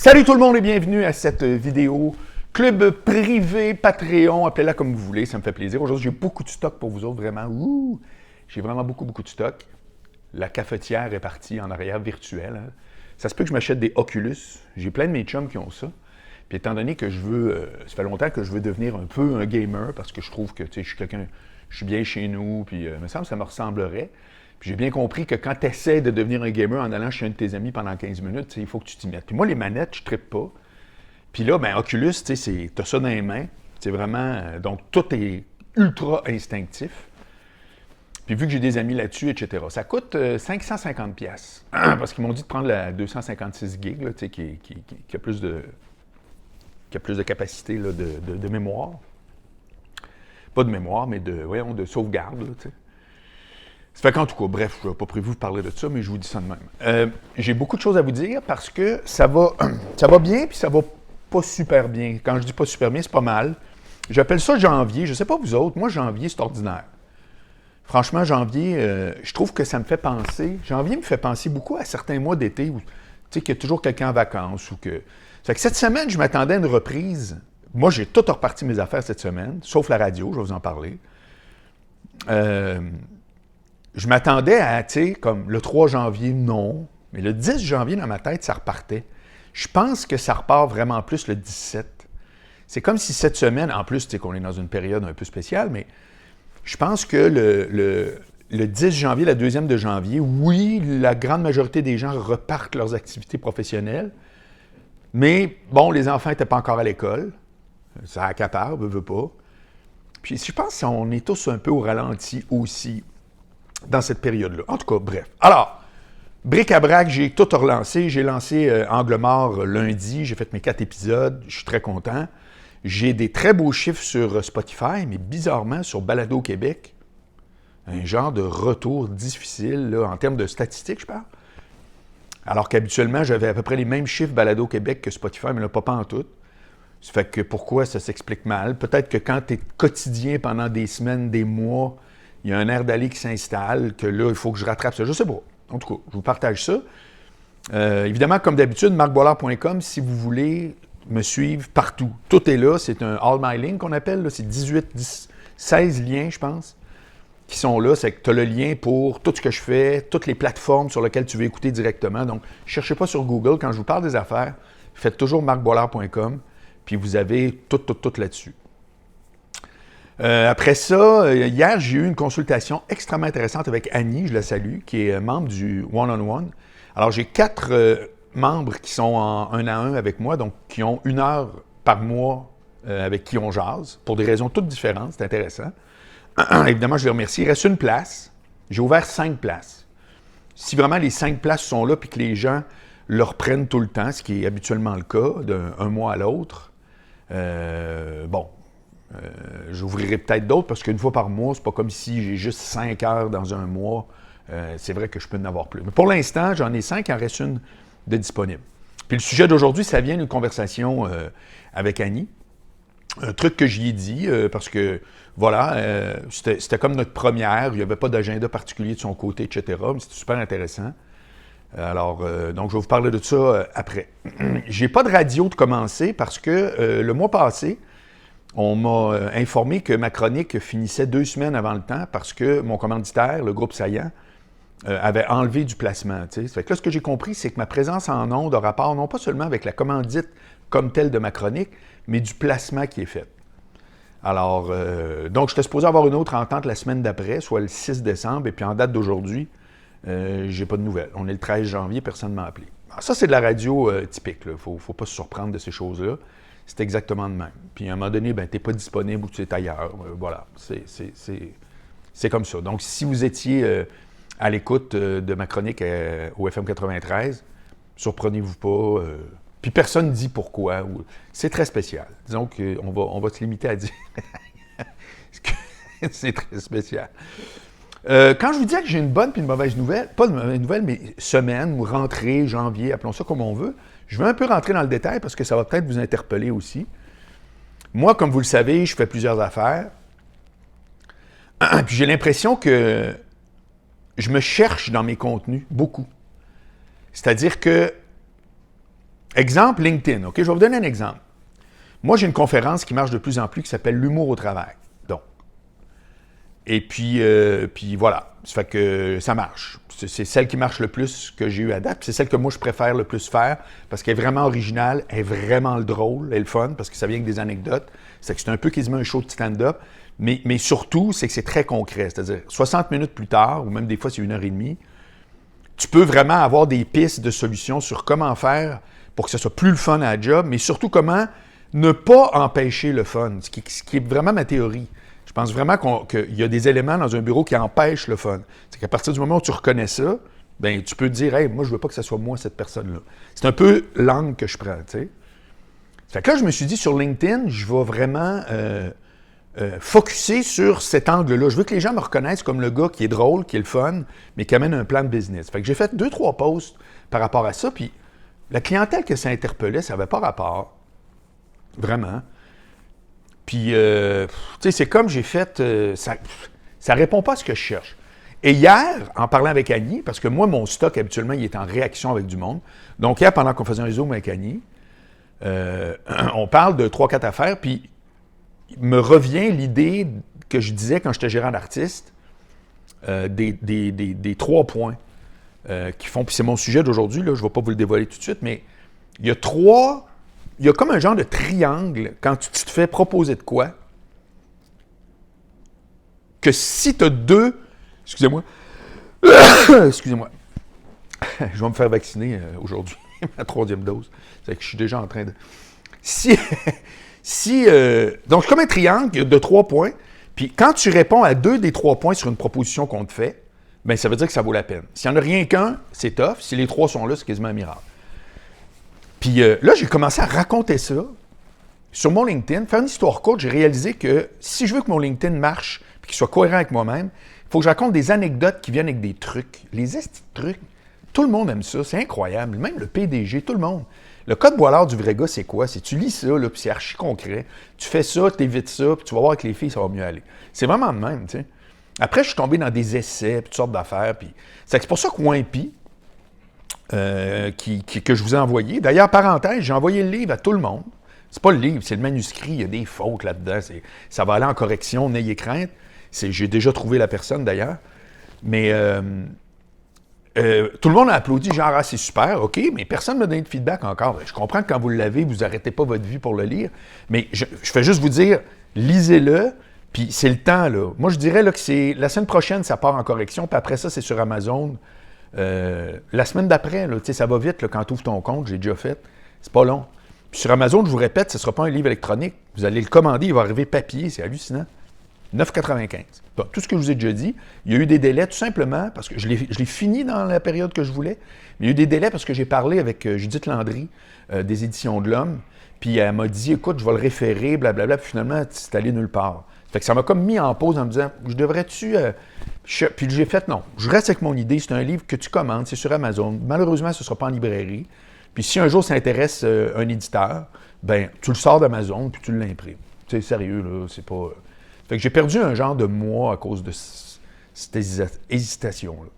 Salut tout le monde et bienvenue à cette vidéo club privé, Patreon, appelez-la comme vous voulez, ça me fait plaisir. Aujourd'hui, j'ai beaucoup de stock pour vous autres, vraiment. J'ai vraiment beaucoup de stock. La cafetière est partie en arrière virtuelle. Hein. Ça se peut que je m'achète des Oculus. J'ai plein de mes chums qui ont ça. Puis étant donné que je veux, ça fait longtemps que je veux devenir un peu un gamer parce que je trouve que je suis quelqu'un, je suis bien chez nous, puis il me semble que ça me ressemblerait. Puis j'ai bien compris que quand tu essaies de devenir un gamer en allant chez un de tes amis pendant 15 minutes, il faut que tu t'y mettes. Puis moi, les manettes, je ne trippe pas. Puis là, ben Oculus, tu as ça dans les mains. C'est vraiment. Donc, tout est ultra instinctif. Puis vu que j'ai des amis là-dessus, etc., ça coûte 550$. Parce qu'ils m'ont dit de prendre la 256 gigs, là, qui a plus de capacité là, de mémoire. Pas de mémoire, mais de sauvegarde. Là, ça fait qu'en tout cas, bref, je n'avais pas prévu de vous parler de ça, mais je vous dis ça de même. J'ai beaucoup de choses à vous dire parce que ça va bien, puis ça va pas super bien. Quand je dis pas super bien, c'est pas mal. J'appelle ça janvier. Je sais pas vous autres, moi, janvier, c'est ordinaire. Franchement, janvier, je trouve que ça me fait penser... Janvier me fait penser beaucoup à certains mois d'été où, tu sais, qu'il y a toujours quelqu'un en vacances ou que... Ça fait que cette semaine, je m'attendais à une reprise. Moi, j'ai tout reparti mes affaires cette semaine, sauf la radio, je vais vous en parler. Je m'attendais à, tu sais, comme le 3 janvier, non. Mais le 10 janvier, dans ma tête, ça repartait. Je pense que ça repart vraiment plus le 17. C'est comme si cette semaine, en plus, tu sais qu'on est dans une période un peu spéciale, mais je pense que le 10 janvier, la deuxième de janvier, oui, la grande majorité des gens repartent leurs activités professionnelles. Mais, bon, les enfants n'étaient pas encore à l'école. Ça accapare, veut pas. Puis je pense qu'on est tous un peu au ralenti aussi dans cette période-là. En tout cas, bref. Alors, bric-à-brac, j'ai tout relancé. J'ai lancé Angle mort lundi. J'ai fait mes 4 épisodes. Je suis très content. J'ai des très beaux chiffres sur Spotify, mais bizarrement, sur Balado Québec, un genre de retour difficile, là, en termes de statistiques, je parle. Alors qu'habituellement, j'avais à peu près les mêmes chiffres Balado Québec que Spotify, mais là, pas en tout. Ça fait que pourquoi ça s'explique mal? Peut-être que quand tu es quotidien pendant des semaines, des mois, il y a un air d'aller qui s'installe, que là, il faut que je rattrape ça. Je sais pas. En tout cas, je vous partage ça. Évidemment, comme d'habitude, marcboilard.com, si vous voulez me suivre partout. Tout est là. C'est un All My Link qu'on appelle. Là. C'est 16 liens, je pense, qui sont là. C'est que tu as le lien pour tout ce que je fais, toutes les plateformes sur lesquelles tu veux écouter directement. Donc, ne cherchez pas sur Google. Quand je vous parle des affaires, faites toujours marcboilard.com, puis vous avez tout là-dessus. Après ça, hier, j'ai eu une consultation extrêmement intéressante avec Annie, je la salue, qui est membre du One-on-One. Alors, j'ai 4 membres qui sont en 1 à 1 avec moi, donc qui ont 1 heure par mois avec qui on jase, pour des raisons toutes différentes, c'est intéressant. Évidemment, je les remercie. Il reste une place. J'ai ouvert 5 places. Si vraiment les 5 places sont là puis que les gens le reprennent tout le temps, ce qui est habituellement le cas, d'un mois à l'autre, j'ouvrirai peut-être d'autres parce qu'une fois par mois, c'est pas comme si j'ai juste 5 heures dans un mois. C'est vrai que je peux en avoir plus. Mais pour l'instant, j'en ai 5, il en reste une de disponible. Puis le sujet d'aujourd'hui, ça vient d'une conversation avec Annie. Un truc que j'y ai dit, parce que, voilà, c'était comme notre première, il n'y avait pas d'agenda particulier de son côté, etc., mais c'était super intéressant. Alors, donc, je vais vous parler de ça après. J'ai pas de radio de commencer parce que le mois passé, on m'a informé que ma chronique finissait 2 semaines avant le temps parce que mon commanditaire, le groupe Saillant, avait enlevé du placement. Ça fait que là, ce que j'ai compris, c'est que ma présence en ondes a rapport non pas seulement avec la commandite comme telle de ma chronique, mais du placement qui est fait. Alors, donc, j'étais supposé avoir une autre entente la semaine d'après, soit le 6 décembre, et puis en date d'aujourd'hui, j'ai pas de nouvelles. On est le 13 janvier, personne ne m'a appelé. Alors, ça, c'est de la radio typique. Il ne faut pas se surprendre de ces choses-là. C'est exactement de même. Puis à un moment donné, ben, tu n'es pas disponible ou tu es ailleurs. Voilà, c'est comme ça. Donc, si vous étiez à l'écoute de ma chronique au FM 93, surprenez-vous pas. Puis personne ne dit pourquoi. C'est très spécial. Disons qu'on va se limiter à dire que c'est très spécial. Quand je vous dis que j'ai une bonne puis une mauvaise nouvelle, pas une mauvaise nouvelle, mais semaine ou rentrée, janvier, appelons ça comme on veut, je vais un peu rentrer dans le détail parce que ça va peut-être vous interpeller aussi. Moi, comme vous le savez, je fais plusieurs affaires. Puis j'ai l'impression que je me cherche dans mes contenus beaucoup. C'est-à-dire que Exemple, LinkedIn. OK, je vais vous donner un exemple. Moi, j'ai une conférence qui marche de plus en plus qui s'appelle l'humour au travail. Donc, et puis voilà. Ça fait que ça marche. C'est celle qui marche le plus que j'ai eu à date. C'est celle que moi, je préfère le plus faire parce qu'elle est vraiment originale, elle est vraiment drôle, elle est le fun parce que ça vient avec des anecdotes. C'est un peu quasiment un show de stand-up. Mais surtout, c'est que c'est très concret. C'est-à-dire, 60 minutes plus tard, ou même des fois, c'est 1 heure et demie, tu peux vraiment avoir des pistes de solutions sur comment faire pour que ce soit plus le fun à la job, mais surtout comment ne pas empêcher le fun, ce qui est vraiment ma théorie. Je pense vraiment qu'il y a des éléments dans un bureau qui empêchent le fun. C'est qu'à partir du moment où tu reconnais ça, ben tu peux te dire « Hey, moi, je veux pas que ce soit moi, cette personne-là. » C'est un peu l'angle que je prends, tu sais. Fait que là, je me suis dit, sur LinkedIn, je vais vraiment focusser sur cet angle-là. Je veux que les gens me reconnaissent comme le gars qui est drôle, qui est le fun, mais qui amène un plan de business. Fait que j'ai fait 2-3 posts par rapport à ça, puis la clientèle que ça interpellait, ça n'avait pas rapport. Vraiment. Puis, tu sais, c'est comme j'ai fait... ça répond pas à ce que je cherche. Et hier, en parlant avec Annie, parce que moi, mon stock, habituellement, il est en réaction avec du monde. Donc, hier, pendant qu'on faisait un Zoom avec Annie, on parle de 3-4 affaires, puis il me revient l'idée que je disais quand j'étais gérant d'artiste, des 3 points qui font, puis c'est mon sujet d'aujourd'hui, là, je ne vais pas vous le dévoiler tout de suite, mais il y a comme un genre de triangle quand tu te fais proposer de quoi, que si tu as 2, excusez-moi, excusez-moi, je vais me faire vacciner aujourd'hui, ma 3e dose, c'est que je suis déjà en train de... Donc, c'est comme un triangle de 3 points. Puis, quand tu réponds à 2 des 3 points sur une proposition qu'on te fait, bien, ça veut dire que ça vaut la peine. S'il n'y en a rien qu'un, c'est tough. Si les 3 sont là, c'est quasiment un miracle. Puis là, j'ai commencé à raconter ça sur mon LinkedIn. Faire une histoire courte, j'ai réalisé que si je veux que mon LinkedIn marche et qu'il soit cohérent avec moi-même, il faut que je raconte des anecdotes qui viennent avec des trucs. Les estis de trucs, tout le monde aime ça. C'est incroyable. Même le PDG, tout le monde. Le code Boilard du vrai gars, c'est quoi? C'est tu lis ça, là, puis c'est archi concret. Tu fais ça, tu évites ça, puis tu vas voir avec les filles, ça va mieux aller. C'est vraiment de même, tu sais. Après, je suis tombé dans des essais, puis toutes sortes d'affaires, puis... C'est pour ça que Wimpy, que je vous ai envoyé, d'ailleurs, parenthèse, j'ai envoyé le livre à tout le monde. C'est pas le livre, c'est le manuscrit, il y a des fautes là-dedans, ça va aller en correction, n'ayez crainte. J'ai déjà trouvé la personne, d'ailleurs. Mais... tout le monde a applaudi, genre, ah, c'est super, OK, mais personne ne m'a donné de feedback encore. Je comprends que quand vous l'avez, vous n'arrêtez pas votre vie pour le lire, mais je fais juste vous dire, lisez-le, puis c'est le temps, là. Moi, je dirais là, que c'est la semaine prochaine, ça part en correction, puis après ça, c'est sur Amazon. La semaine d'après, là, ça va vite là, quand tu ouvres ton compte, j'ai déjà fait, c'est pas long. Puis sur Amazon, je vous répète, ce ne sera pas un livre électronique. Vous allez le commander, il va arriver papier, c'est hallucinant. 9,95. Bon, tout ce que je vous ai déjà dit, il y a eu des délais tout simplement, parce que je l'ai fini dans la période que je voulais, mais il y a eu des délais parce que j'ai parlé avec Judith Landry des Éditions de l'Homme, puis elle m'a dit, écoute, je vais le référer, blablabla, puis finalement, c'est allé nulle part. Fait que ça m'a comme mis en pause en me disant, je devrais-tu... Puis j'ai fait, non, je reste avec mon idée, c'est un livre que tu commandes, c'est sur Amazon. Malheureusement, ce ne sera pas en librairie. Puis si un jour ça intéresse un éditeur, ben tu le sors d'Amazon, puis tu l'imprimes. C'est sérieux, là, c'est pas... Fait que j'ai perdu un genre de mois à cause de cette hésitation-là.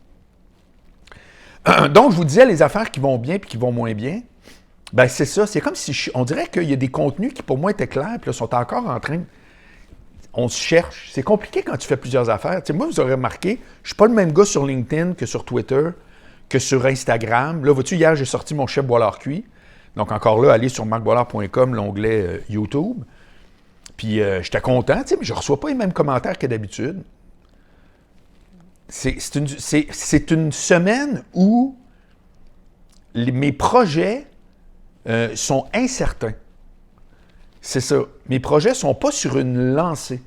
Donc, je vous disais, les affaires qui vont bien et qui vont moins bien, ben c'est ça. C'est comme si on dirait qu'il y a des contenus qui, pour moi, étaient clairs, puis là, sont encore en train... On se cherche. C'est compliqué quand tu fais plusieurs affaires. Moi, vous aurez remarqué, je ne suis pas le même gars sur LinkedIn que sur Twitter, que sur Instagram. Là, vois-tu, hier, j'ai sorti mon chef Boilard cuit. Donc, encore là, allez sur marcboilard.com, l'onglet YouTube. Puis j'étais content, mais je ne reçois pas les mêmes commentaires que d'habitude. C'est une semaine où mes projets sont incertains. C'est ça. Mes projets ne sont pas sur une lancée.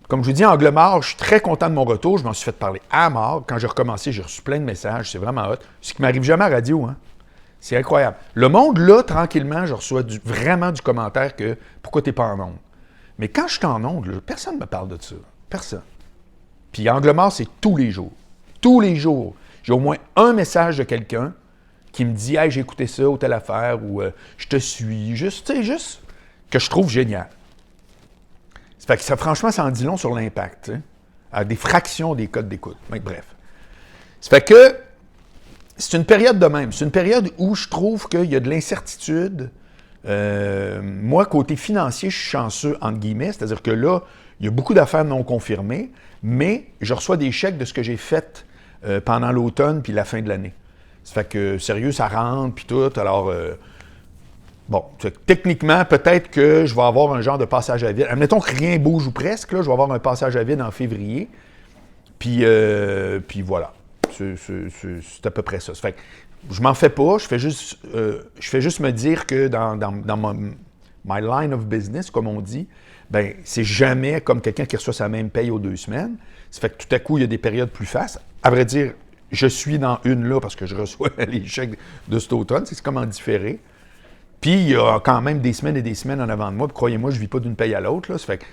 Comme je vous dis, Angle mort, je suis très content de mon retour. Je m'en suis fait parler à mort. Quand j'ai recommencé, j'ai reçu plein de messages. C'est vraiment hot. Ce qui ne m'arrive jamais à la radio, hein. C'est incroyable. Le monde, là, tranquillement, je reçois vraiment du commentaire que « Pourquoi tu n'es pas en onde? » Mais quand je suis en onde, là, personne ne me parle de ça. Personne. Puis Angle mort, c'est tous les jours. Tous les jours. J'ai au moins un message de quelqu'un qui me dit « Hey, j'ai écouté ça ou telle affaire » ou « Je te suis ». Juste que je trouve génial. Ça fait que ça, franchement, ça en dit long sur l'impact, à des fractions des codes d'écoute. Mais bref. Ça fait que c'est une période de même. C'est une période où je trouve qu'il y a de l'incertitude. Moi, côté financier, je suis chanceux, entre guillemets, c'est-à-dire que là, il y a beaucoup d'affaires non confirmées, mais je reçois des chèques de ce que j'ai fait pendant l'automne puis la fin de l'année. Ça fait que, sérieux, ça rentre puis tout, alors... bon, techniquement, peut-être que je vais avoir un genre de passage à vide. Admettons que rien bouge ou presque, là, je vais avoir un passage à vide en février, puis voilà. C'est à peu près ça. Ça fait que je m'en fais pas, je fais juste me dire que dans my line of business, comme on dit, ben c'est jamais comme quelqu'un qui reçoit sa même paye aux 2 semaines. Ça fait que tout à coup, il y a des périodes plus fastes. À vrai dire, je suis dans une là parce que je reçois les chèques de cet automne. C'est comme en différé. Puis il y a quand même des semaines et des semaines en avant de moi. Puis croyez-moi, je ne vis pas d'une paye à l'autre. Là. Ça fait que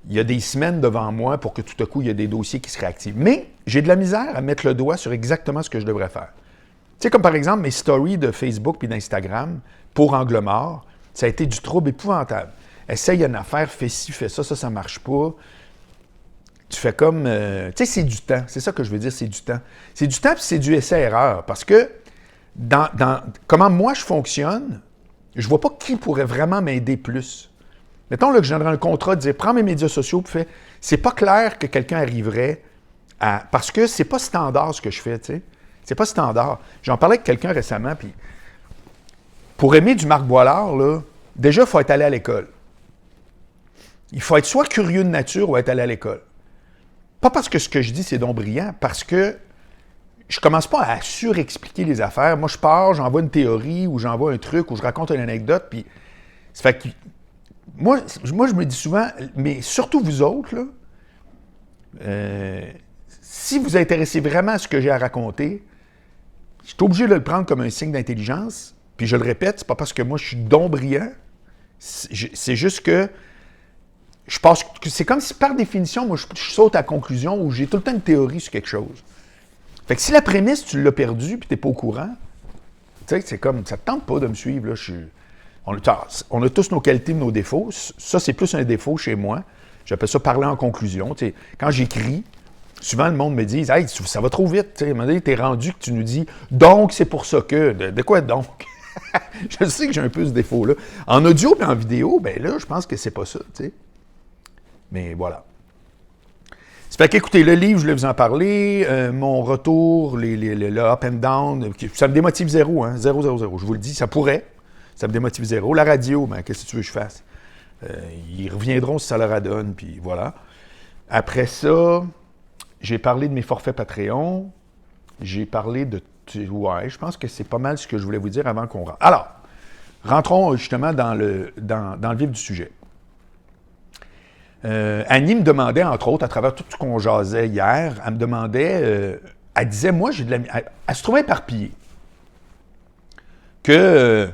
il y a des semaines devant moi pour que tout à coup, il y ait des dossiers qui se réactivent. Mais j'ai de la misère à mettre le doigt sur exactement ce que je devrais faire. Tu sais, comme par exemple mes stories de Facebook puis d'Instagram pour Angle Mort, ça a été du trouble épouvantable. Essaye une affaire, fais ci, fais ça, ça marche pas. Tu fais comme... tu sais, c'est du temps. C'est ça que je veux dire, c'est du temps. C'est du temps puis c'est du essai-erreur. Parce que dans comment moi je fonctionne, je vois pas qui pourrait vraiment m'aider plus. Mettons là, que je donnerais un contrat de dire prends mes médias sociaux puis fais. C'est pas clair que quelqu'un arriverait à. Parce que c'est pas standard ce que je fais, tu sais. C'est pas standard. J'en parlais avec quelqu'un récemment, puis pour aimer du Marc Boilard, là, déjà, il faut être allé à l'école. Il faut être soit curieux de nature ou être allé à l'école. Pas parce que ce que je dis, c'est donc brillant, parce que je commence pas à surexpliquer les affaires. Moi, je pars, j'envoie une théorie ou j'envoie un truc ou je raconte une anecdote, puis ça fait que moi, je me dis souvent, mais surtout vous autres, là, si vous intéressez vraiment à ce que j'ai à raconter, je suis obligé de le prendre comme un signe d'intelligence, puis je le répète, c'est pas parce que moi je suis donc brillant, c'est juste que je pense que c'est comme si par définition, moi je saute à la conclusion où j'ai tout le temps une théorie sur quelque chose. Fait que si la prémisse, tu l'as perdue puis t'es pas au courant, tu sais, c'est comme, ça te tente pas de me suivre, là, on a tous nos qualités et nos défauts. Ça, c'est plus un défaut chez moi. J'appelle ça parler en conclusion. Tu sais, quand j'écris, souvent le monde me dit « Hey, ça va trop vite. » Tu sais, à un moment donné, t'es rendu que tu nous dis « Donc, c'est pour ça que... » De quoi donc? Je sais que j'ai un peu ce défaut-là. En audio et en vidéo, ben là, je pense que c'est pas ça, tu sais. Mais voilà. Ça fait qu'écoutez, le livre, je voulais vous en parler. Mon retour, le up and down, ça me démotive zéro, hein, 0, 0, 0. Je vous le dis, ça pourrait. Ça me démotive zéro. La radio, ben, qu'est-ce que tu veux que je fasse? Ils reviendront si ça leur adonne, puis voilà. Après ça, j'ai parlé de mes forfaits Patreon. J'ai parlé de... Ouais, je pense que c'est pas mal ce que je voulais vous dire avant qu'on rentre. Alors, rentrons justement dans le vif du sujet. Annie me demandait, entre autres, à travers tout ce qu'on jasait hier, elle me demandait... elle disait, moi, j'ai de la... Elle se trouvait éparpillée. Que...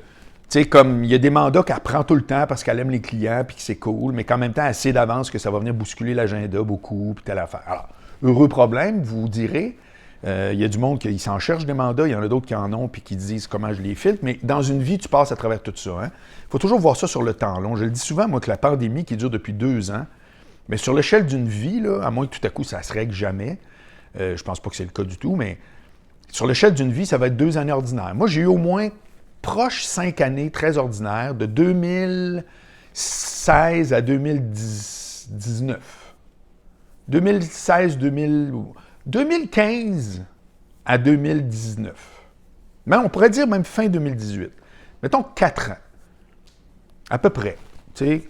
Tu sais, comme il y a des mandats qu'elle prend tout le temps parce qu'elle aime les clients puis que c'est cool, mais qu'en même temps, elle sait d'avance que ça va venir bousculer l'agenda beaucoup puis telle affaire. Alors, heureux problème, vous direz. Il y a du monde qui s'en cherche des mandats, il y en a d'autres qui en ont puis qui disent comment je les filtre, mais dans une vie, tu passes à travers tout ça. Il faut toujours voir ça sur le temps long. Je le dis souvent, moi, que la pandémie qui dure depuis 2 ans, mais sur l'échelle d'une vie, là, à moins que tout à coup, ça se règle jamais, je pense pas que c'est le cas du tout, mais sur l'échelle d'une vie, ça va être 2 années ordinaires. Moi, j'ai eu au moins proche 5 années très ordinaires, de 2016 à 2019. 2015 à 2019. Mais on pourrait dire même fin 2018. Mettons 4 ans. À peu près. Tu sais,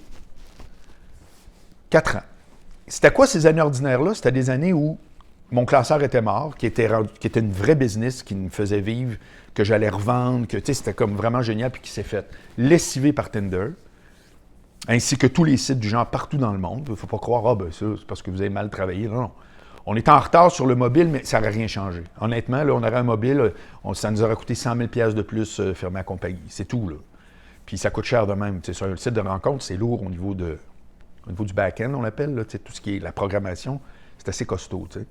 4 ans. C'était quoi ces années ordinaires-là? C'était des années où mon classeur était mort, qui était une vraie business, qui me faisait vivre, que j'allais revendre, que c'était comme vraiment génial, puis qui s'est fait lessiver par Tinder, ainsi que tous les sites du genre partout dans le monde. Il ne faut pas croire, ah ben ça, c'est parce que vous avez mal travaillé. Non, non. On est en retard sur le mobile, mais ça n'aurait rien changé. Honnêtement, là, on aurait un mobile, ça nous aurait coûté 100 000 de plus fermer la compagnie. C'est tout, là. Puis ça coûte cher de même. T'sais, sur un site de rencontre, c'est lourd au niveau du back-end, on l'appelle, là, tout ce qui est la programmation, c'est assez costaud, tu sais.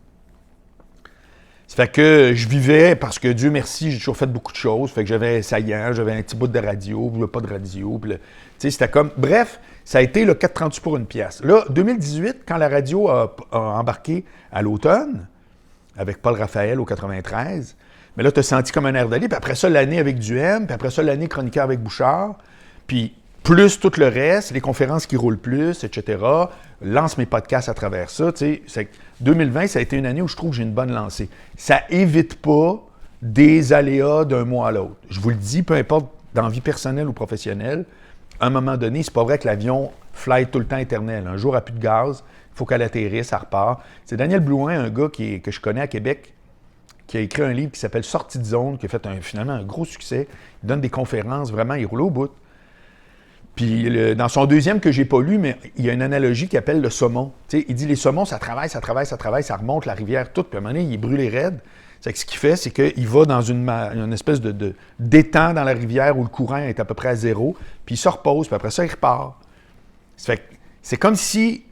Ça fait que je vivais, parce que Dieu merci, j'ai toujours fait beaucoup de choses. Fait que j'avais saillant, j'avais un petit bout de radio, puis pas de radio. Puis c'était comme... Bref, ça a été le 4,38 pour une pièce. Là, 2018, quand la radio a embarqué à l'automne, avec Paul Raphaël au 93, Mais là, tu as senti comme un air d'aller, puis après ça, l'année avec Duhem, puis après ça, l'année chroniqueur avec Bouchard, puis plus tout le reste, les conférences qui roulent plus, etc. Lance mes podcasts à travers ça. Tu sais, 2020, ça a été une année où je trouve que j'ai une bonne lancée. Ça évite pas des aléas d'un mois à l'autre. Je vous le dis, peu importe dans la vie personnelle ou professionnelle, à un moment donné, c'est pas vrai que l'avion fly tout le temps éternel. Un jour, il n'y a plus de gaz, il faut qu'elle atterrisse, ça repart. C'est Daniel Blouin, un gars que je connais à Québec, qui a écrit un livre qui s'appelle « Sortie de zone », qui a fait finalement un gros succès. Il donne des conférences, vraiment, il roule au bout. Puis dans son deuxième que j'ai pas lu, mais il y a une analogie qui appelle le saumon. T'sais, il dit les saumons, ça travaille, ça remonte la rivière toute, puis à un moment donné, il est brûlé raide. C'est que ce qu'il fait, c'est qu'il va dans une espèce d'étang dans la rivière où le courant est à peu près à zéro, puis il se repose, puis après ça, il repart. C'est comme si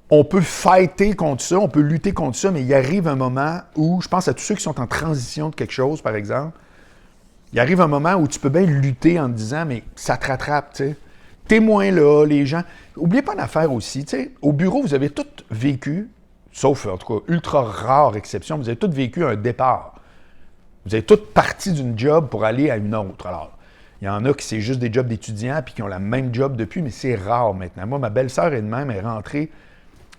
on peut fighter contre ça, on peut lutter contre ça, mais il arrive un moment où, je pense à tous ceux qui sont en transition de quelque chose, par exemple, il arrive un moment où tu peux bien lutter en te disant, mais ça te rattrape, tu sais. T'es moins là, les gens. N'oubliez pas une affaire aussi, tu sais, au bureau, vous avez tous vécu, sauf en tout cas, ultra rare exception, vous avez tous vécu un départ. Vous avez tous parti d'une job pour aller à une autre. Alors, il y en a qui c'est juste des jobs d'étudiants puis qui ont la même job depuis, mais c'est rare maintenant. Moi, ma belle-sœur est de même, elle est rentrée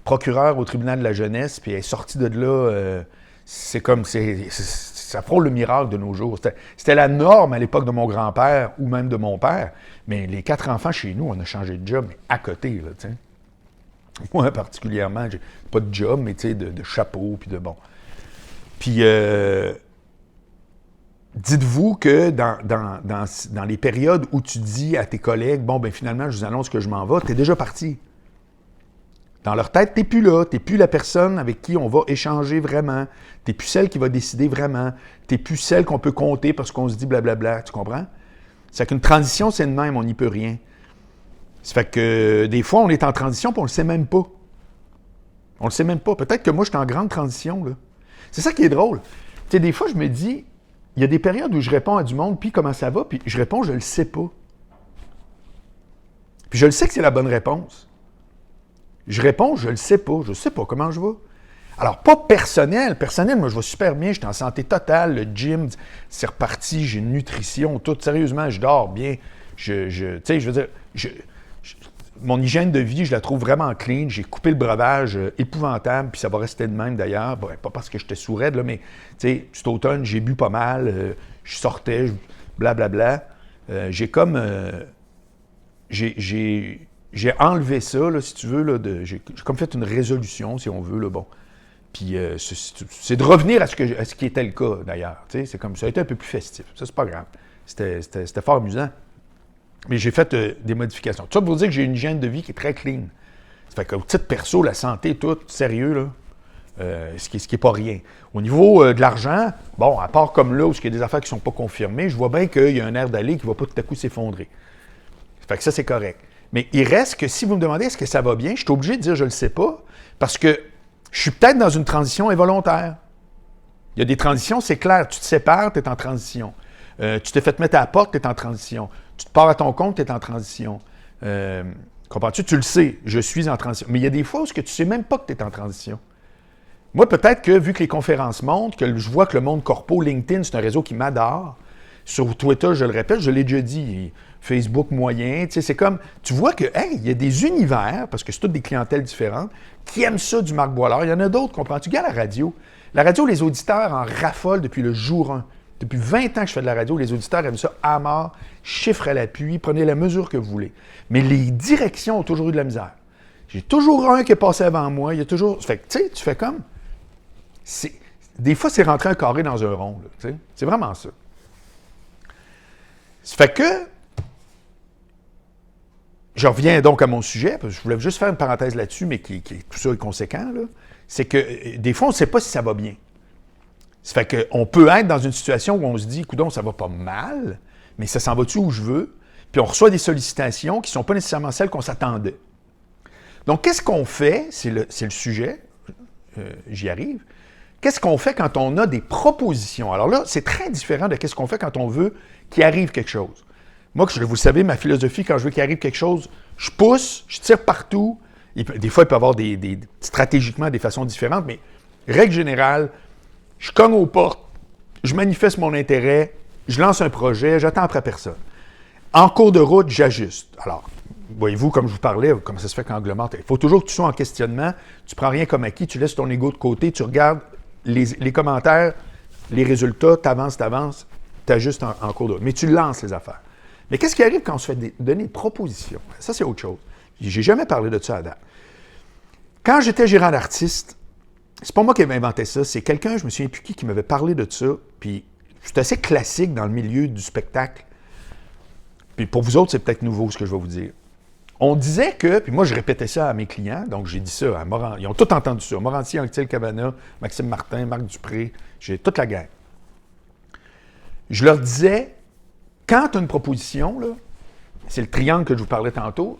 procureure au tribunal de la jeunesse, puis elle est sortie de là, c'est comme, ça frôle le miracle de nos jours. C'était la norme à l'époque de mon grand-père ou même de mon père, mais les 4 enfants chez nous, on a changé de job, mais à côté, là, tu sais. Moi, particulièrement, j'ai pas de job, mais tu sais, de chapeau, puis de bon. Puis, dites-vous que dans les périodes où tu dis à tes collègues, bon, ben finalement, je vous annonce que je m'en vais, tu es déjà parti. Dans leur tête, tu n'es plus là. Tu n'es plus la personne avec qui on va échanger vraiment. Tu n'es plus celle qui va décider vraiment. Tu n'es plus celle qu'on peut compter parce qu'on se dit blablabla. Tu comprends? C'est qu'une transition, c'est de même, on n'y peut rien. Ça fait que des fois, on est en transition et on ne le sait même pas. On ne le sait même pas. Peut-être que moi, je suis en grande transition, là. C'est ça qui est drôle. Tu sais, des fois, je me dis, il y a des périodes où je réponds à du monde, puis comment ça va, puis je réponds, je le sais pas. Puis je le sais que c'est la bonne réponse. Je réponds, je le sais pas comment je vais. Alors, pas personnel. Personnel, moi, je vais super bien, je suis en santé totale, le gym, c'est reparti, j'ai une nutrition, tout. Sérieusement, je dors bien. Tu sais, je veux dire, mon hygiène de vie, je la trouve vraiment clean. J'ai coupé le breuvage épouvantable, puis ça va rester de même d'ailleurs. Bon, pas parce que j'étais sourd-raide, là, mais tu sais, cet automne, j'ai bu pas mal, je sortais, blablabla. J'ai comme... J'ai enlevé ça, là, si tu veux, là, j'ai comme fait une résolution, si on veut, là, bon. Puis c'est de revenir à ce qui était le cas, d'ailleurs. Tu sais, c'est comme ça a été un peu plus festif. Ça, c'est pas grave. C'était fort amusant. Mais j'ai fait des modifications. Tout ça pour vous dire que j'ai une hygiène de vie qui est très clean. Ça fait qu'au titre perso, la santé, tout, sérieux, là, ce qui est pas rien. Au niveau de l'argent, bon, à part comme là, où il y a des affaires qui ne sont pas confirmées, je vois bien qu'il y a un air d'aller qui ne va pas tout à coup s'effondrer. Ça fait que ça, c'est correct. Mais il reste que si vous me demandez est-ce que ça va bien, je suis obligé de dire je ne le sais pas, parce que je suis peut-être dans une transition involontaire. Il y a des transitions, c'est clair, tu te sépares, tu es en transition. Tu t'es fait mettre à la porte, tu es en transition. Tu te pars à ton compte, tu es en transition. Comprends-tu? Tu le sais, je suis en transition. Mais il y a des fois où tu ne sais même pas que tu es en transition. Moi, peut-être que, vu que les conférences montent, que je vois que le monde corpo, LinkedIn, c'est un réseau qui m'adore. Sur Twitter, je le répète, je l'ai déjà dit, Facebook moyen, tu sais, c'est comme, tu vois que, hey, il y a des univers, parce que c'est toutes des clientèles différentes, qui aiment ça du Marc Boilard. Il y en a d'autres, comprends-tu? Regarde la radio. La radio, les auditeurs en raffolent depuis le jour 1. Depuis 20 ans que je fais de la radio, les auditeurs aiment ça à mort, chiffre à l'appui, prenez la mesure que vous voulez. Mais les directions ont toujours eu de la misère. J'ai toujours un qui est passé avant moi, il y a toujours... Fait que, tu sais, tu fais comme... Des fois, c'est rentrer un carré dans un rond, là, tu sais. C'est vraiment ça. Ça fait que... Je reviens donc à mon sujet, parce que je voulais juste faire une parenthèse là-dessus, mais qui tout ça est conséquent, là. C'est que des fois, on ne sait pas si ça va bien. Ça fait qu'on peut être dans une situation où on se dit, coudonc, ça va pas mal, mais ça s'en va-tu où je veux? Puis on reçoit des sollicitations qui ne sont pas nécessairement celles qu'on s'attendait. Donc, qu'est-ce qu'on fait? C'est le sujet, j'y arrive. Qu'est-ce qu'on fait quand on a des propositions? Alors là, c'est très différent de qu'est-ce qu'on fait quand on veut qu'il arrive quelque chose. Moi, vous le savez, ma philosophie, quand je veux qu'il arrive quelque chose, je pousse, je tire partout. Des fois, il peut y avoir stratégiquement des façons différentes, mais règle générale, je cogne aux portes, je manifeste mon intérêt, je lance un projet, j'attends après personne. En cours de route, j'ajuste. Alors, voyez-vous, comme je vous parlais, comment ça se fait qu'Anglomart, il faut toujours que tu sois en questionnement, tu prends rien comme acquis, tu laisses ton ego de côté, tu regardes les commentaires, les résultats, t'avances, t'ajustes en cours de route. Mais tu lances les affaires. Mais qu'est-ce qui arrive quand on se fait donner des propositions? Ça, c'est autre chose. J'ai jamais parlé de ça à date. Quand j'étais gérant d'artiste, c'est pas moi qui avais inventé ça, c'est quelqu'un, je me souviens plus qui m'avait parlé de ça, puis c'est assez classique dans le milieu du spectacle. Puis pour vous autres, c'est peut-être nouveau ce que je vais vous dire. On disait que, puis moi je répétais ça à mes clients, donc j'ai dit ça à Morancy, ils ont tous entendu ça, Morancy, Anctil, Cavana, Maxime Martin, Marc Dupré, j'ai toute la gang. Je leur disais, quand tu as une proposition, là, c'est le triangle que je vous parlais tantôt,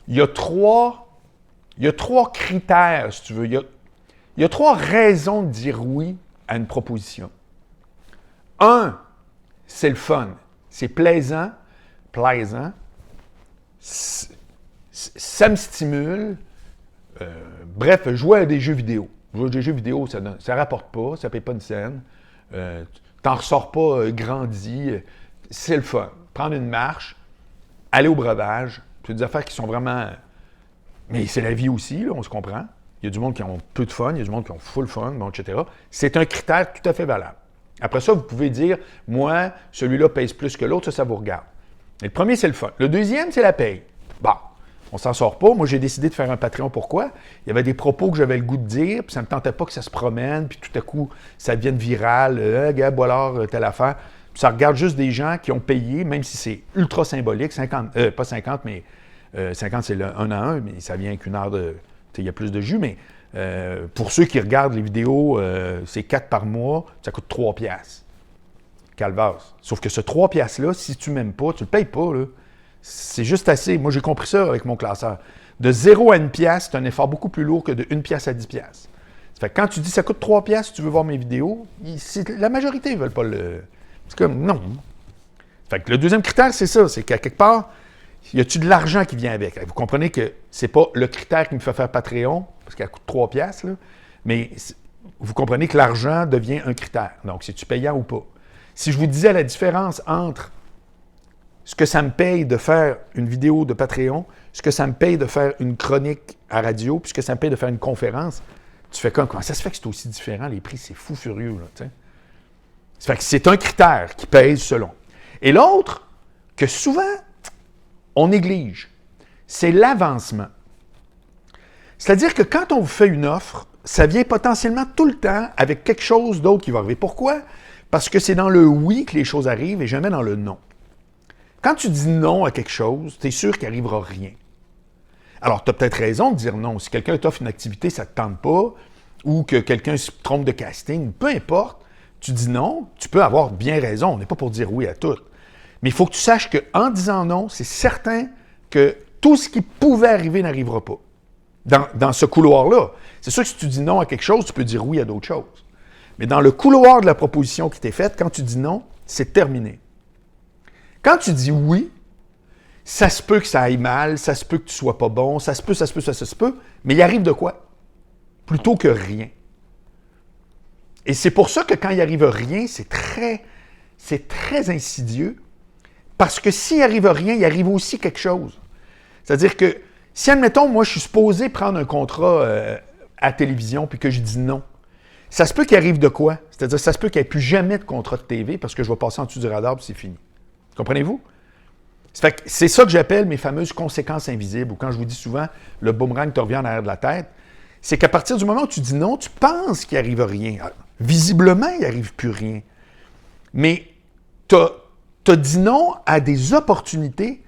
il y a trois critères, si tu veux, il y a trois raisons de dire oui à une proposition. Un, c'est le fun, c'est plaisant, ça me stimule. Bref, jouer à des jeux vidéo. Jouer à des jeux vidéo, ça ne rapporte pas, ça ne paye pas une scène. Tu n'en ressors pas grandi. C'est le fun. Prendre une marche, aller au breuvage, c'est des affaires qui sont vraiment... Mais c'est la vie aussi, là, on se comprend. Il y a du monde qui ont peu de fun, il y a du monde qui ont full fun, bon, etc. C'est un critère tout à fait valable. Après ça, vous pouvez dire, moi, celui-là pèse plus que l'autre, ça vous regarde. Et le premier, c'est le fun. Le deuxième, c'est la paye. Bon, on s'en sort pas. Moi, j'ai décidé de faire un Patreon. Pourquoi? Il y avait des propos que j'avais le goût de dire, puis ça ne me tentait pas que ça se promène, puis tout à coup, ça devienne viral. Gab, alors, telle affaire. Puis ça regarde juste des gens qui ont payé, même si c'est ultra symbolique, 50, pas 50, mais 50, c'est le 1 à 1, mais ça vient qu'une heure de... Il y a plus de jus, mais pour ceux qui regardent les vidéos, c'est 4 par mois, ça coûte 3 piastres. Calvasse. Sauf que ce 3 piastres-là, si tu m'aimes pas, tu le payes pas, là. C'est juste assez. Moi, j'ai compris ça avec mon classeur. De 0 à 1 piastre, c'est un effort beaucoup plus lourd que de 1 piastre à 10 piastres. Ça fait que quand tu dis ça coûte 3 piastres si tu veux voir mes vidéos, la majorité ne veulent pas le... C'est comme, non. Fait que le deuxième critère, c'est ça. C'est qu'à quelque part, y a-tu de l'argent qui vient avec? Vous comprenez que c'est pas le critère qui me fait faire Patreon, parce qu'elle coûte 3 piastres, là, mais vous comprenez que l'argent devient un critère. Donc, c'est-tu payant ou pas? Si je vous disais la différence entre ce que ça me paye de faire une vidéo de Patreon, ce que ça me paye de faire une chronique à radio, puis ce que ça me paye de faire une conférence, tu fais comment ça se fait que c'est aussi différent? Les prix, c'est fou furieux, là, tu sais. Ça fait que c'est un critère qui pèse selon. Et l'autre, que souvent, on néglige, c'est l'avancement. C'est-à-dire que quand on vous fait une offre, ça vient potentiellement tout le temps avec quelque chose d'autre qui va arriver. Pourquoi? Parce que c'est dans le oui que les choses arrivent et jamais dans le non. Quand tu dis non à quelque chose, tu es sûr qu'il n'arrivera rien. Alors, tu as peut-être raison de dire non. Si quelqu'un t'offre une activité, ça ne te tente pas, ou que quelqu'un se trompe de casting, peu importe, tu dis non, tu peux avoir bien raison. On n'est pas pour dire oui à tout. Mais il faut que tu saches qu'en disant non, c'est certain que tout ce qui pouvait arriver n'arrivera pas. Dans ce couloir-là. C'est sûr que si tu dis non à quelque chose, tu peux dire oui à d'autres choses. Mais dans le couloir de la proposition qui t'est faite, quand tu dis non, c'est terminé. Quand tu dis oui, ça se peut que ça aille mal, ça se peut que tu sois pas bon, ça se peut, mais il arrive de quoi? Plutôt que rien. Et c'est pour ça que quand il arrive rien, c'est très insidieux, parce que s'il arrive rien, il arrive aussi quelque chose. C'est-à-dire que si, admettons, moi, je suis supposé prendre un contrat à la télévision, puis que je dis non, ça se peut qu'il arrive de quoi? C'est-à-dire, ça se peut qu'il n'y ait plus jamais de contrat de TV parce que je vais passer en dessous du radar puis c'est fini. Comprenez-vous? C'est ça que j'appelle mes fameuses conséquences invisibles, ou quand je vous dis souvent, le boomerang te revient en arrière de la tête, c'est qu'à partir du moment où tu dis non, tu penses qu'il n'arrive rien. Alors, visiblement, il n'arrive plus rien. Mais tu as dit non à des opportunités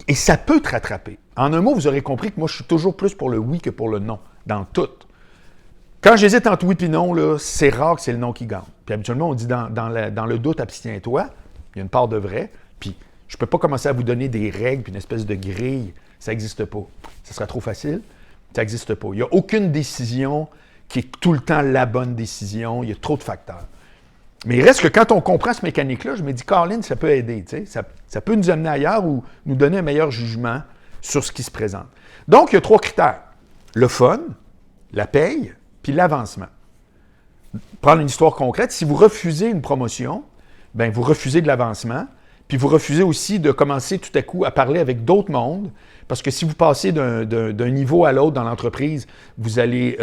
et ça peut te rattraper. En un mot, vous aurez compris que moi, je suis toujours plus pour le oui que pour le non, dans tout. Quand j'hésite entre oui et non, là, c'est rare que c'est le non qui gagne. Puis habituellement, on dit dans le doute, abstiens-toi. Il y a une part de vrai. Puis je ne peux pas commencer à vous donner des règles puis une espèce de grille. Ça n'existe pas. Ça serait trop facile. Ça n'existe pas. Il n'y a aucune décision qui est tout le temps la bonne décision. Il y a trop de facteurs. Mais il reste que quand on comprend ce mécanique-là, je me dis, Caroline, ça peut aider. Ça peut nous amener ailleurs ou nous donner un meilleur jugement sur ce qui se présente. Donc, il y a 3 critères. Le fun, la paye, puis l'avancement. prendre une histoire concrète, si vous refusez une promotion, bien, vous refusez de l'avancement, puis vous refusez aussi de commencer tout à coup à parler avec d'autres mondes, parce que si vous passez d'un niveau à l'autre dans l'entreprise, vous allez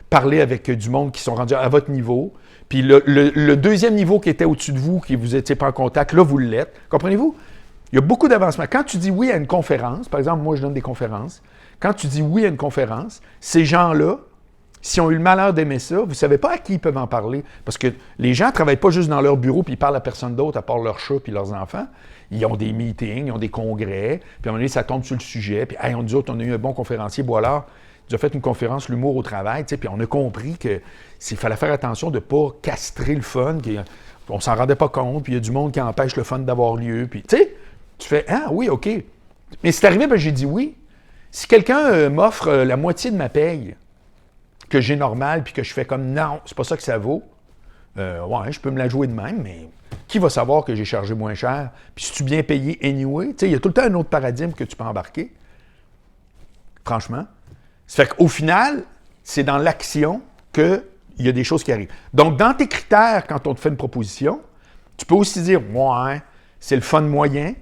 parler avec du monde qui sont rendus à votre niveau, puis le deuxième niveau qui était au-dessus de vous, qui vous n'étiez pas en contact, là, vous l'êtes. Comprenez-vous? Il y a beaucoup d'avancement. Quand tu dis oui à une conférence, par exemple, moi, je donne des conférences, quand tu dis oui à une conférence, ces gens-là, s'ils ont eu le malheur d'aimer ça, vous ne savez pas à qui ils peuvent en parler. Parce que les gens ne travaillent pas juste dans leur bureau puis ils parlent à personne d'autre à part leurs chats puis leurs enfants. Ils ont des meetings, ils ont des congrès, puis à un moment donné, ça tombe sur le sujet. Puis, hey, on dit, on a eu un bon conférencier, Boilard, il a fait une conférence, l'humour au travail, tu sais, puis on a compris qu'il fallait faire attention de ne pas castrer le fun, on ne s'en rendait pas compte, puis il y a du monde qui empêche le fun d'avoir lieu. Puis, tu sais, tu fais, ah oui, OK. Mais c'est arrivé, ben, j'ai dit oui. Si quelqu'un m'offre la moitié de ma paye, que j'ai normal, puis que je fais comme non, c'est pas ça que ça vaut, ouais, je peux me la jouer de même, mais qui va savoir que j'ai chargé moins cher? Puis si tu bien payé anyway, tu sais, il y a tout le temps un autre paradigme que tu peux embarquer. Franchement. Ça fait qu'au final, c'est dans l'action qu'il y a des choses qui arrivent. Donc, dans tes critères, quand on te fait une proposition, tu peux aussi dire, ouais, c'est le fun moyen,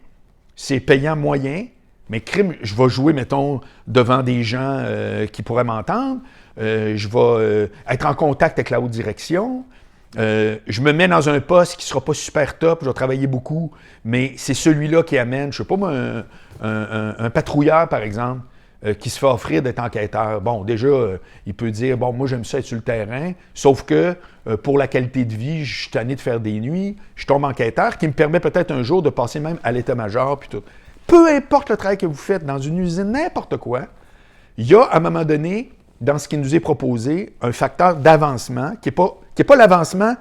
c'est payant moyen, mais crime, je vais jouer, mettons, devant des gens qui pourraient m'entendre. Je vais être en contact avec la haute direction. Je me mets dans un poste qui ne sera pas super top. Je vais travailler beaucoup, mais c'est celui-là qui amène, je ne sais pas moi, un patrouilleur, par exemple, qui se fait offrir d'être enquêteur. Bon, déjà, il peut dire, bon, moi, j'aime ça être sur le terrain, sauf que pour la qualité de vie, je suis tanné de faire des nuits. Je tombe enquêteur, qui me permet peut-être un jour de passer même à l'état-major, puis tout. Peu importe le travail que vous faites dans une usine, n'importe quoi, il y a, à un moment donné, dans ce qui nous est proposé, un facteur d'avancement qui n'est pas l'avancement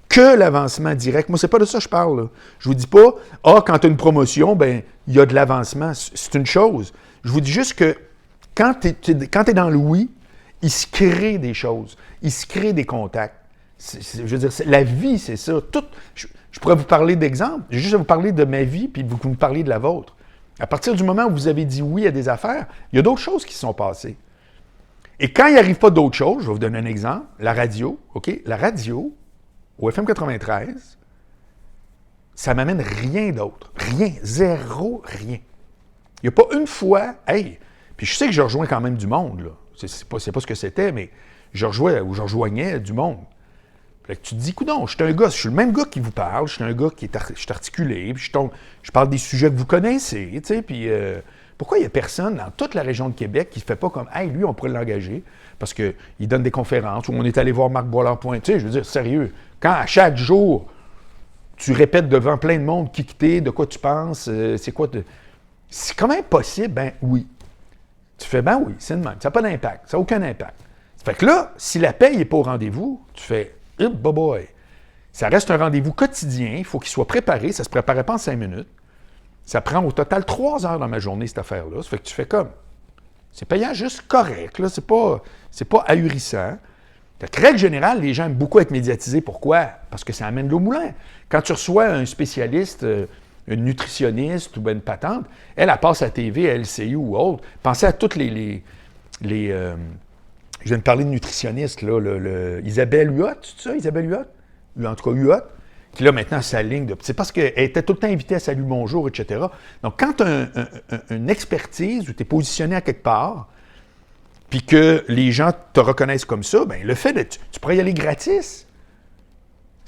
que l'avancement direct. Moi, c'est pas de ça que je parle. Là. Je vous dis pas, quand tu as une promotion, ben il y a de l'avancement. C'est une chose. Je vous dis juste que quand tu es dans le oui, il se crée des choses. Il se crée des contacts. Je veux dire, la vie, c'est ça. Je pourrais vous parler d'exemples. J'ai juste à vous parler de ma vie, puis vous me parlez de la vôtre. À partir du moment où vous avez dit oui à des affaires, il y a d'autres choses qui se sont passées. Et quand il n'arrive pas d'autres choses, je vais vous donner un exemple, la radio, OK? La radio, au FM 93, ça m'amène rien d'autre. Rien. Zéro, rien. Il n'y a pas une fois, hey, puis je sais que je rejoins quand même du monde, là. C'est pas ce que c'était, mais je rejoignais du monde. Puis là, tu te dis, coudonc, je suis le même gars qui vous parle, je suis un gars qui je suis articulé, puis je parle des sujets que vous connaissez, tu sais, puis pourquoi il n'y a personne dans toute la région de Québec qui ne fait pas comme, hey, lui, on pourrait l'engager, parce qu'il donne des conférences, ou on est allé voir Marc Boilard, tu sais, je veux dire, sérieux, quand à chaque jour, tu répètes devant plein de monde qui t'es, de quoi tu penses, c'est quoi, c'est quand même possible, ben oui. Tu fais, ben oui, c'est de même, ça n'a pas d'impact, ça n'a aucun impact. Ça fait que là, si la paye n'est pas au rendez-vous, tu fais, boy. Ça reste un rendez-vous quotidien, il faut qu'il soit préparé, ça ne se préparait pas en 5 minutes. Ça prend au total 3 heures dans ma journée, cette affaire-là. Ça fait que tu fais comme. C'est payant juste correct, là. C'est pas ahurissant. Fait que, règle générale, les gens aiment beaucoup être médiatisés. Pourquoi? Parce que ça amène l'eau au moulin. Quand tu reçois un spécialiste, une nutritionniste ou une patente, elle passe à TV, à LCU ou autre. Pensez à toutes les je viens de parler de nutritionniste, là, Isabelle Huot, c'est ça, Isabelle Huot? Ou en tout cas, Huot, qui là, maintenant, s'aligne. C'est parce qu'elle était tout le temps invitée à Salut Bonjour, etc. Donc, quand tu as une expertise où tu es positionné à quelque part, puis que les gens te reconnaissent comme ça, bien, le fait de... Tu pourrais y aller gratis.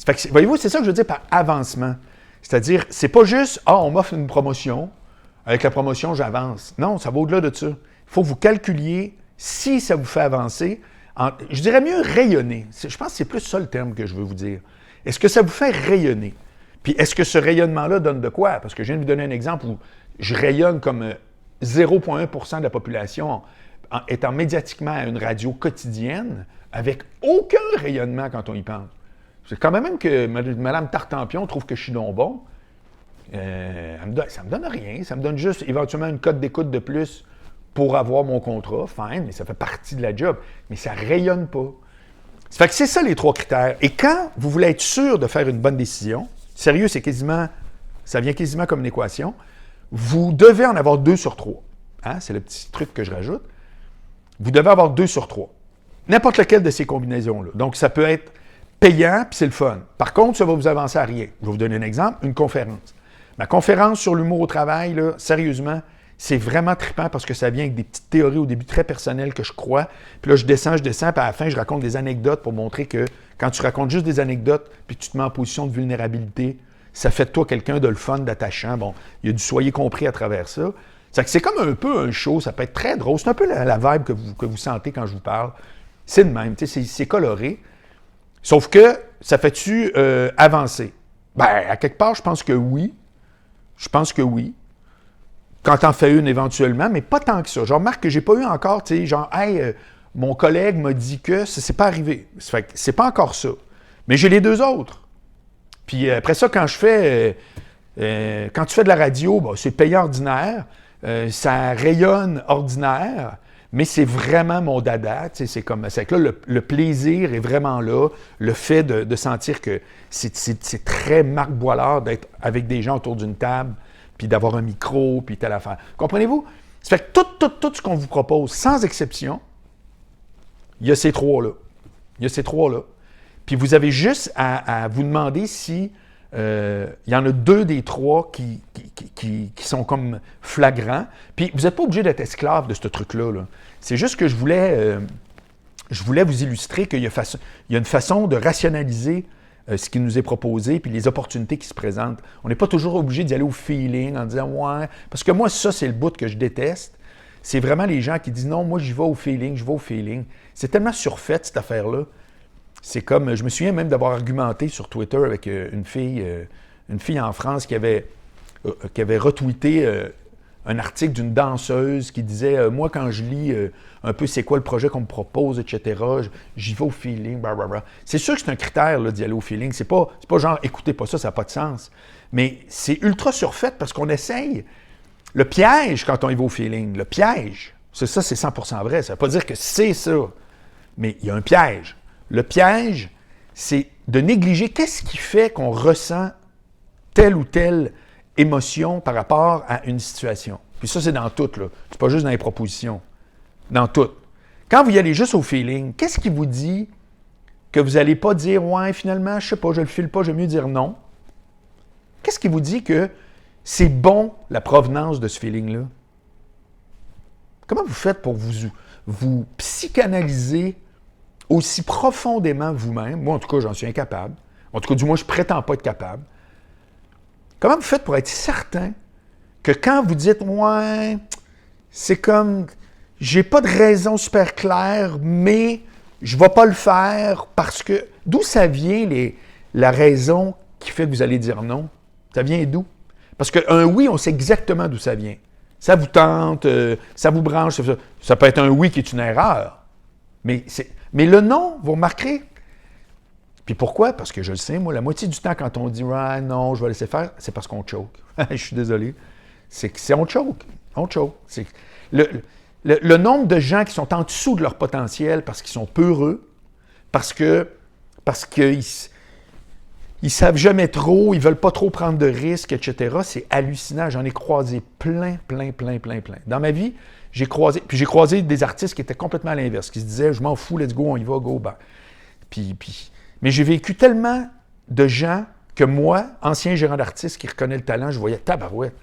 Fait que, voyez-vous, c'est ça que je veux dire par avancement. C'est-à-dire, c'est pas juste, on m'offre une promotion, avec la promotion, j'avance. Non, ça va au-delà de ça. Il faut que vous calculiez si ça vous fait avancer. Je dirais mieux rayonner. Je pense que c'est plus ça le terme que je veux vous dire. Est-ce que ça vous fait rayonner? Puis est-ce que ce rayonnement-là donne de quoi? Parce que je viens de vous donner un exemple où je rayonne comme 0,1% de la population étant médiatiquement à une radio quotidienne avec aucun rayonnement quand on y pense. C'est quand même que Mme Tartampion trouve que je suis donc bon. Ça me donne rien. Ça me donne juste éventuellement une cote d'écoute de plus pour avoir mon contrat. Fine, mais ça fait partie de la job. Mais ça ne rayonne pas. Ça fait que c'est ça les 3 critères. Et quand vous voulez être sûr de faire une bonne décision, sérieux, ça vient quasiment comme une équation, vous devez en avoir 2 sur 3. Hein? C'est le petit truc que je rajoute. Vous devez avoir 2 sur 3. N'importe lequel de ces combinaisons-là. Donc, ça peut être payant, puis c'est le fun. Par contre, ça va vous avancer à rien. Je vais vous donner un exemple, une conférence. Ma conférence sur l'humour au travail, là, sérieusement, c'est vraiment trippant parce que ça vient avec des petites théories au début très personnelles que je crois. Puis là, je descends, puis à la fin, je raconte des anecdotes pour montrer que quand tu racontes juste des anecdotes, puis tu te mets en position de vulnérabilité, ça fait de toi quelqu'un de le fun, d'attachant. Bon, il y a du soyez compris à travers ça. C'est comme un peu un show, ça peut être très drôle. C'est un peu la vibe que vous sentez quand je vous parle. C'est le même, c'est coloré. Sauf que, ça fait-tu avancer? Ben, à quelque part, je pense que oui. Je pense que oui. Quand t'en fais une éventuellement, mais pas tant que ça. Je remarque que j'ai pas eu encore, tu sais, genre, hey, mon collègue m'a dit que ça s'est pas arrivé. Ça fait que c'est pas encore ça. Mais j'ai les deux autres. Puis après ça, quand tu fais de la radio, ben, c'est payant ordinaire, ça rayonne ordinaire, mais c'est vraiment mon dada. C'est que là, le plaisir est vraiment là. Le fait de sentir que c'est très Marc Boilard d'être avec des gens autour d'une table, puis d'avoir un micro, puis telle affaire. Comprenez-vous? Ça fait que tout ce qu'on vous propose, sans exception, il y a ces trois-là. Il y a ces trois-là. Puis vous avez juste à vous demander si il y en a deux des trois qui sont comme flagrants. Puis vous n'êtes pas obligé d'être esclave de ce truc-là. Là. C'est juste que je voulais vous illustrer qu'il y a une façon de rationaliser ce qui nous est proposé, puis les opportunités qui se présentent. On n'est pas toujours obligé d'y aller au feeling en disant « ouais », parce que moi, ça, c'est le bout que je déteste. C'est vraiment les gens qui disent « non, moi, j'y vais au feeling, je vais au feeling ». C'est tellement surfait, cette affaire-là. C'est comme, je me souviens même d'avoir argumenté sur Twitter avec une fille en France qui avait retweeté un article d'une danseuse qui disait moi, quand je lis un peu c'est quoi le projet qu'on me propose, etc., j'y vais au feeling, blablabla. C'est sûr que c'est un critère là, d'y aller au feeling. C'est pas genre écoutez pas ça, ça n'a pas de sens. Mais c'est ultra surfait parce qu'on essaye. Le piège quand on y va au feeling, le piège, c'est 100% vrai. Ça ne veut pas dire que c'est ça, mais il y a un piège. Le piège, c'est de négliger qu'est-ce qui fait qu'on ressent telle ou telle émotion par rapport à une situation. Puis ça, c'est dans tout, là. C'est pas juste dans les propositions. Dans tout. Quand vous y allez juste au feeling, qu'est-ce qui vous dit que vous n'allez pas dire « ouais, finalement, je sais pas, je le file pas, j'aime mieux dire non ». Qu'est-ce qui vous dit que c'est bon, la provenance de ce feeling-là? Comment vous faites pour vous psychanalyser aussi profondément vous-même? Moi, en tout cas, j'en suis incapable. En tout cas, du moins, je prétends pas être capable. Comment vous faites pour être certain que quand vous dites « ouais, c'est comme, j'ai pas de raison super claire, mais je vais pas le faire parce que... » D'où ça vient la raison qui fait que vous allez dire non? Ça vient d'où? Parce qu'un oui, on sait exactement d'où ça vient. Ça vous tente, ça vous branche, ça peut être un oui qui est une erreur. Mais le non, vous remarquerez. Puis pourquoi? Parce que je le sais, moi, la moitié du temps, quand on dit « ah, non, je vais laisser faire », c'est parce qu'on choke. Je suis désolé. On choke. On choke. Le nombre de gens qui sont en dessous de leur potentiel parce qu'ils sont peureux, parce qu'ils savent jamais trop, ils veulent pas trop prendre de risques, etc., c'est hallucinant. J'en ai croisé plein. Dans ma vie, j'ai croisé des artistes qui étaient complètement à l'inverse, qui se disaient « je m'en fous, let's go, on y va, go, ben ». Mais j'ai vécu tellement de gens que moi, ancien gérant d'artiste qui reconnaît le talent, je voyais tabarouette.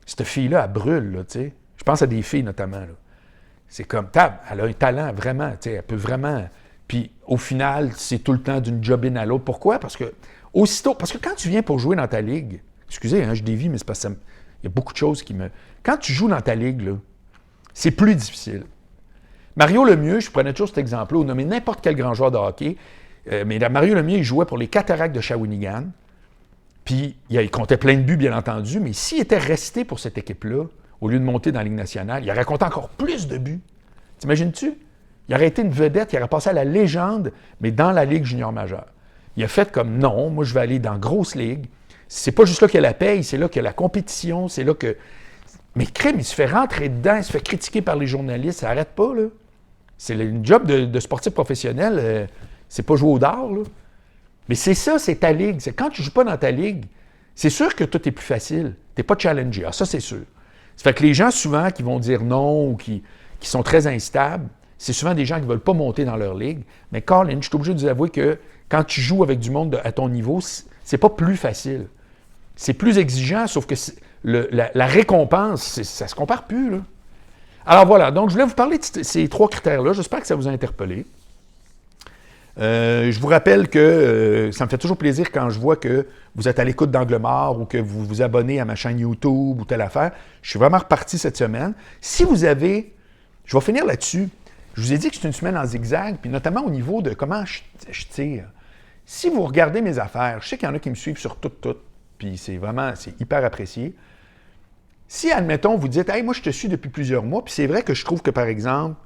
Cette fille-là, elle brûle, là, tu sais. Je pense à des filles notamment, là. C'est comme, elle a un talent, vraiment, tu sais, elle peut vraiment... Puis au final, c'est tout le temps d'une job-in à l'autre. Pourquoi? Parce que quand tu viens pour jouer dans ta ligue, excusez, hein, je dévie, mais c'est parce que il y a beaucoup de choses qui me... Quand tu joues dans ta ligue, là, c'est plus difficile. Mario Lemieux, je prenais toujours cet exemple-là, on nommait n'importe quel grand joueur de hockey, mais Mario Lemieux, il jouait pour les Cataractes de Shawinigan, puis il comptait plein de buts, bien entendu, mais s'il était resté pour cette équipe-là, au lieu de monter dans la Ligue nationale, il aurait compté encore plus de buts. T'imagines-tu? Il aurait été une vedette, il aurait passé à la légende, mais dans la Ligue junior majeure. Il a fait comme, non, moi je vais aller dans grosse ligue. C'est pas juste là qu'il y a la paye, c'est là qu'il y a la compétition, c'est là que... Mais crème, il se fait rentrer dedans, il se fait critiquer par les journalistes, ça n'arrête pas, là. C'est une job de sportif professionnel, c'est pas jouer au dard, là. Mais c'est ça, c'est ta ligue. C'est quand tu joues pas dans ta ligue, c'est sûr que tout est plus facile. Tu n'es pas challengé. Ah, ça, c'est sûr. Ça fait que les gens, souvent, qui vont dire non ou qui sont très instables, c'est souvent des gens qui ne veulent pas monter dans leur ligue. Mais Colin, je suis obligé de vous avouer que quand tu joues avec du monde à ton niveau, c'est pas plus facile. C'est plus exigeant, sauf que la récompense, ça ne se compare plus, là. Alors voilà, donc je voulais vous parler de ces 3 critères-là. J'espère que ça vous a interpellé. Je vous rappelle que ça me fait toujours plaisir quand je vois que vous êtes à l'écoute d'Angle Mort ou que vous vous abonnez à ma chaîne YouTube ou telle affaire. Je suis vraiment reparti cette semaine. Si vous avez... Je vais finir là-dessus. Je vous ai dit que c'est une semaine en zigzag, puis notamment au niveau de comment je tire. Si vous regardez mes affaires, je sais qu'il y en a qui me suivent sur tout, puis c'est hyper apprécié. Si, admettons, vous dites « Hey, moi, je te suis depuis plusieurs mois », puis c'est vrai que je trouve que, par exemple,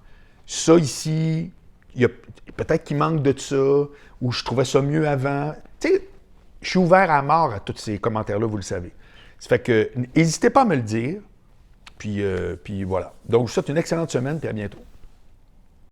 ça ici, il y a peut-être qu'il manque de ça, ou je trouvais ça mieux avant. Tu sais, je suis ouvert à mort à tous ces commentaires-là, vous le savez. Ça fait que, n'hésitez pas à me le dire, puis voilà. Donc, je vous souhaite une excellente semaine, puis à bientôt.